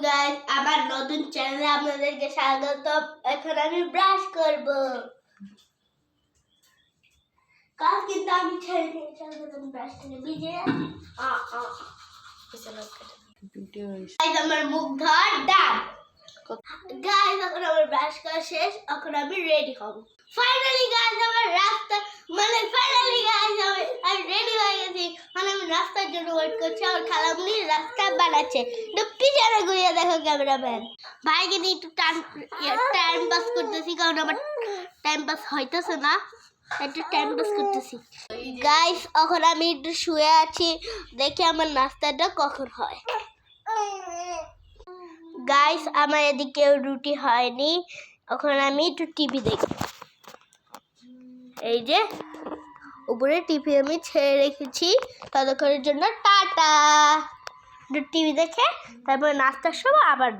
Guys, আমার নতুন চ্যানেলে আপনাদেরকে স্বাগতম। এখন আমি ব্রাশ করব। কাল কিন্তু আমি ছেড়ে দিয়েছিলাম ব্রাশ করে ভিজে গাইস, আমার মুখ ধর ডান। গাইস, এখন আমার ব্রাশ করা শেষ। এখন আমি রেডি হব। ফাইনালি গাইস, আমার রাস্তা ফাইনালি গাইস আমি রেডি হয়ে গেছি। মানে আমি রাস্তার জন্য ওয়েট করছি। আমার খালামুনি রাস্তা বানাচ্ছে। পিছনে ঘুরিয়ে দেখো ক্যামেরাম্যান। ভাইকে নিয়ে একটু টাইম পাস করতেছি, কারণ আমার টাইম পাস হইতেছে না, একটু টাইম পাস করতেছি। গাইস, এখন আমি একটু শুয়ে আছি, দেখি আমার নাস্তাটা কখন হয়। গাইস, আমার এদিকে রুটি হয়নি। এখন আমি একটু টিভি দেখি। এই যে উপরে টিভি আমি ছেড়ে রেখেছি ততক্ষণের জন্য। টাটা। টিভি দেখে তারপর নাস্তার সময় আবার